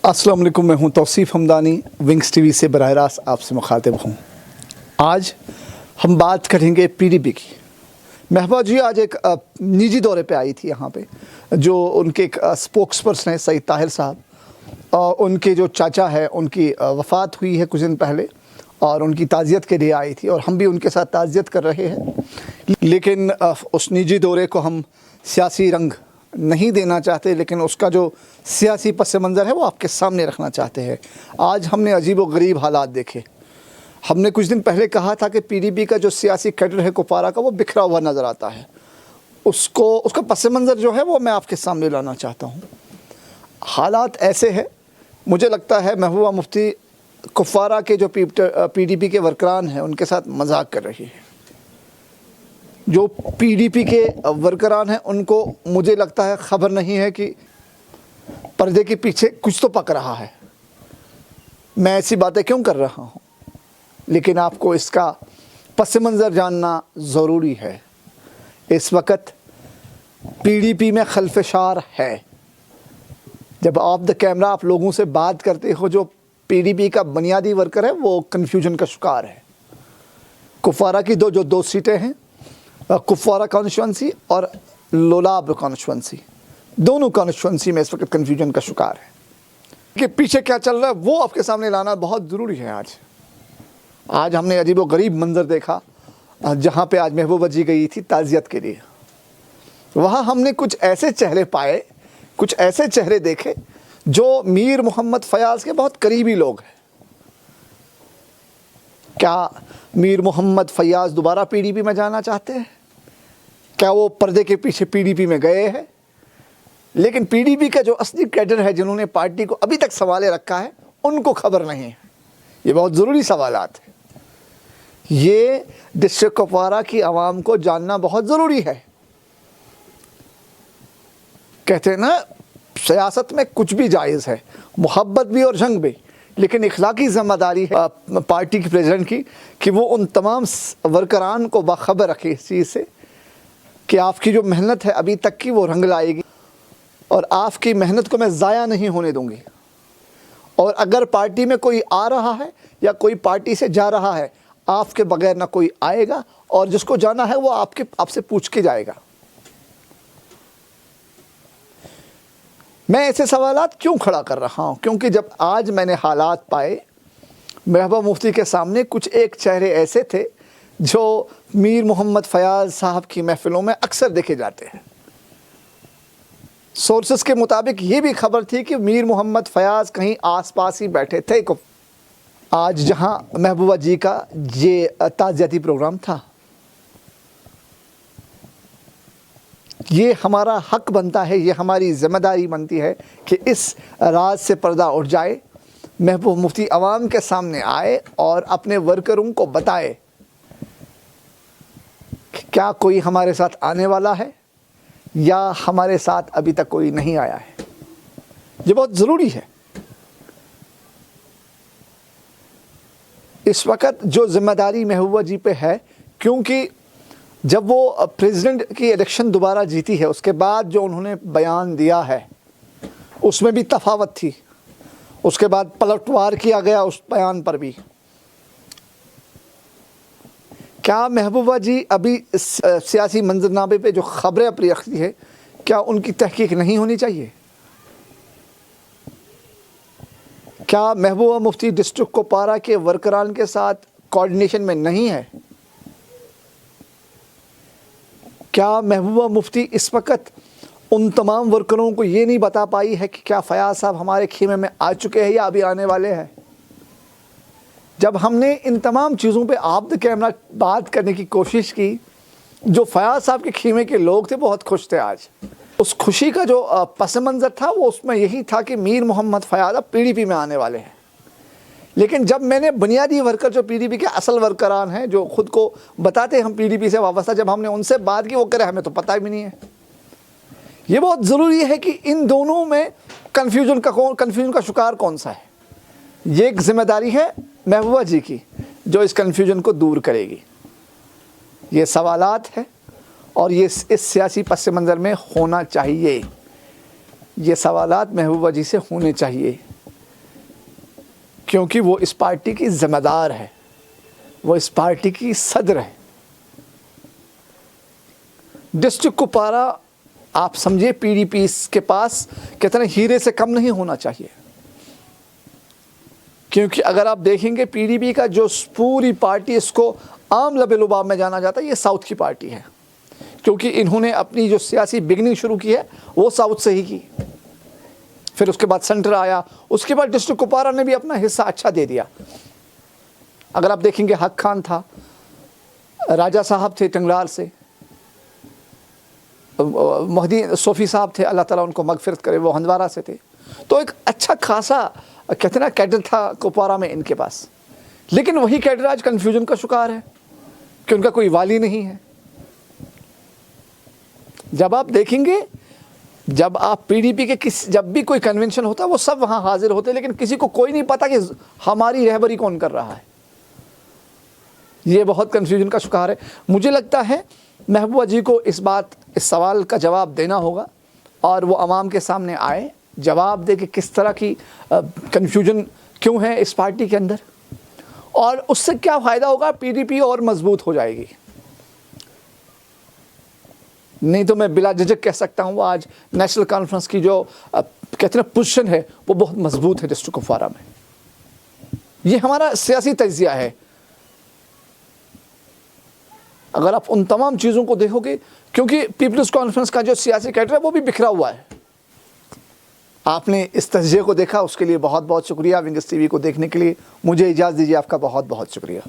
अस्सलाम वालेकुम, मैं हूं तौसीफ़ हमदानी, विंग्स टीवी से बराह रास्त आपसे मुखातिब हूं। आज हम बात करेंगे पीडीपी की। महबूबा जी आज एक निजी दौरे पे आई थी यहाँ पे, जो उनके एक स्पोक्स पर्सन है सईद ताहिर साहब, और उनके जो चाचा है उनकी वफ़ात हुई है कुछ दिन पहले, और उनकी ताज़ियत के लिए आई थी और हम भी उनके साथ ताज़ियत कर रहे हैं। लेकिन उस निजी दौरे को हम सियासी रंग नहीं देना चाहते, लेकिन उसका जो सियासी पस मंज़र है वो आपके सामने रखना चाहते हैं। आज हमने अजीब व गरीब हालात देखे। हमने कुछ दिन पहले कहा था कि पीडीपी का जो सियासी कैडर है कुपवारा का, वो बिखरा हुआ नज़र आता है। उसका पस मंज़र जो है वो मैं आपके सामने लाना चाहता हूँ। हालात ऐसे हैं, मुझे लगता है महबूबा मुफ्ती कुपवारा के जो पीडीपी के वर्करान हैं उनके साथ मजाक कर रही है। जो पीडीपी के वर्करान हैं उनको मुझे लगता है ख़बर नहीं है कि पर्दे के पीछे कुछ तो पक रहा है। मैं ऐसी बातें क्यों कर रहा हूँ, लेकिन आपको इसका पस मंज़र जानना ज़रूरी है। इस वक्त पीडीपी में खलफशार है। जब ऑफ द कैमरा आप लोगों से बात करते हो, जो पीडीपी का बुनियादी वर्कर है वो कन्फ्यूजन का शिकार है। कुपवारा की दो सीटें हैं, कुपवारा कॉन्स्टिट्यूंसी और लोलाब कॉन्स्टिट्यूंसी, दोनों कॉन्स्टिट्यूंसी में इस वक्त कन्फ्यूजन का शिकार है। कि पीछे क्या चल रहा है वो आपके सामने लाना बहुत ज़रूरी है। आज हमने अजीब व गरीब मंज़र देखा, जहाँ पे आज महबूबा जी गई थी ताज़ियत के लिए। वहाँ हमने कुछ ऐसे चेहरे पाए, कुछ ऐसे चेहरे देखे जो मीर मोहम्मद फयाज़ के बहुत करीबी लोग हैं। क्या मीर मोहम्मद फयाज़ दोबारा पीडीपी में जाना चाहते हैं? क्या वो पर्दे के पीछे पीडीपी में गए हैं? लेकिन पीडीपी का जो असली कैडर है, जिन्होंने पार्टी को अभी तक संभाले रखा है, उनको खबर नहीं है। ये बहुत ज़रूरी सवालात है। ये डिस्ट्रिक्ट कुपवारा की आवाम को जानना बहुत ज़रूरी है। कहते हैं ना, सियासत में कुछ भी जायज़ है, मोहब्बत भी और जंग भी, लेकिन इखलाकी ज़िम्मेदारी है पार्टी की प्रेसिडेंट की कि वो उन तमाम वर्करान को बाखबर रखे इस चीज़ से कि आपकी जो मेहनत है अभी तक की, वो रंग लाएगी और आपकी मेहनत को मैं ज़ाया नहीं होने दूंगी। और अगर पार्टी में कोई आ रहा है या कोई पार्टी से जा रहा है, आपके बगैर ना कोई आएगा, और जिसको जाना है वो आपसे पूछ के जाएगा। मैं ऐसे सवालात क्यों खड़ा कर रहा हूँ? क्योंकि जब आज मैंने हालात पाए, महबूबा मुफ्ती के सामने कुछ एक चेहरे ऐसे थे जो मीर मोहम्मद फयाज़ साहब की महफिलों में अक्सर देखे जाते हैं। सोर्सेस के मुताबिक ये भी खबर थी कि मीर मोहम्मद फयाज़ कहीं आसपास ही बैठे थे। आज जहाँ महबूबा जी का ये ताज़ियती प्रोग्राम था, ये हमारा हक बनता है, ये हमारी ज़िम्मेदारी बनती है कि इस राज से पर्दा उठ जाए, महबूब मुफ्ती आवाम के सामने आए और अपने वर्करों को बताए कि क्या कोई हमारे साथ आने वाला है या हमारे साथ अभी तक कोई नहीं आया है। ये बहुत ज़रूरी है। इस वक्त जो ज़िम्मेदारी महबूबा जी पे है, क्योंकि जब वो प्रेसिडेंट की इलेक्शन दोबारा जीती है, उसके बाद जो उन्होंने बयान दिया है उसमें भी तफावत थी। उसके बाद पलटवार किया गया उस बयान पर भी। क्या महबूबा जी अभी सियासी मंजरनामे पे जो खबरें अपनी रखती है, क्या उनकी तहकीक नहीं होनी चाहिए? क्या महबूबा मुफ्ती डिस्ट्रिक्ट कुपवारा के वर्करान के साथ कोऑर्डिनेशन में नहीं है? क्या महबूबा मुफ्ती इस वक्त उन तमाम वर्करों को ये नहीं बता पाई है कि क्या फयाज़ साहब हमारे खेमे में आ चुके हैं या अभी आने वाले हैं? जब हमने इन तमाम चीज़ों पे ऑफ द कैमरा बात करने की कोशिश की, जो फयाज़ साहब के खेमे के लोग थे बहुत खुश थे। आज उस खुशी का जो पस मंज़र था वो उसमें यही था कि मीर मोहम्मद फयाज़ अब पीडीपी में आने वाले हैं। लेकिन जब मैंने बुनियादी वर्कर, जो पीडीपी के असल वर्करान हैं, जो ख़ुद को बताते हैं हम पीडीपी से वाबस्ता, जब हमने उनसे बात की, वो कह रहे हमें तो पता भी नहीं है। ये बहुत ज़रूरी है कि इन दोनों में कन्फ्यूजन का शिकार कौन सा है। ये एक ज़िम्मेदारी है महबूबा जी की, जो इस कन्फ्यूजन को दूर करेगी। ये सवालात है और ये इस सियासी पस मंज़र में होना चाहिए। ये सवालात महबूबा जी से होने चाहिए। کیونکہ وہ اس پارٹی کی ذمہ دار ہے، وہ اس پارٹی کی صدر ہے۔ ڈسٹرکٹ کپوارہ آپ سمجھے پی ڈی پی کے پاس کتنے ہیرے سے کم نہیں ہونا چاہیے، کیونکہ اگر آپ دیکھیں گے پی ڈی پی کا جو پوری پارٹی اس کو عام لب لباب میں جانا جاتا ہے، یہ ساؤتھ کی پارٹی ہے، کیونکہ انہوں نے اپنی جو سیاسی بگننگ شروع کی ہے وہ ساؤتھ سے ہی کی، پھر اس کے بعد سینٹر آیا، اس کے بعد ڈسٹرکٹ کپوارہ نے بھی اپنا حصہ اچھا دے دیا۔ اگر آپ دیکھیں گے حق خان تھا، راجہ صاحب تھے ٹنگلال سے، مہدی صوفی صاحب تھے، اللہ تعالیٰ ان کو مغفرت کرے، وہ ہندوارہ سے تھے، تو ایک اچھا خاصا کتنا کیڈر تھا کپوارہ میں ان کے پاس، لیکن وہی کیڈر آج کنفیوژن کا شکار ہے کہ ان کا کوئی والی نہیں ہے۔ جب آپ دیکھیں گے، جب آپ پی ڈی پی کے جب بھی کوئی کنونشن ہوتا ہے وہ سب وہاں حاضر ہوتے، لیکن کسی کو کوئی نہیں پتا کہ ہماری رہبری کون کر رہا ہے، یہ بہت کنفیوژن کا شکار ہے۔ مجھے لگتا ہے محبوبہ جی کو اس سوال کا جواب دینا ہوگا، اور وہ عوام کے سامنے آئے، جواب دے کہ کس طرح کی کنفیوژن کیوں ہے اس پارٹی کے اندر، اور اس سے کیا فائدہ ہوگا، پی ڈی پی اور مضبوط ہو جائے گی۔ نہیں تو میں بلا جھجک کہہ سکتا ہوں، وہ آج نیشنل کانفرنس کی جو کہتے ہیں پوزیشن ہے وہ بہت مضبوط ہے ڈسٹرکٹ کپوارہ میں۔ یہ ہمارا سیاسی تجزیہ ہے۔ اگر آپ ان تمام چیزوں کو دیکھو گے، کیونکہ پیپلز کانفرنس کا جو سیاسی کیڈر ہے وہ بھی بکھرا ہوا ہے۔ آپ نے اس تجزیے کو دیکھا، اس کے لیے بہت بہت شکریہ۔ ونگز ٹی وی کو دیکھنے کے لیے مجھے اجازت دیجیے، آپ کا بہت بہت شکریہ۔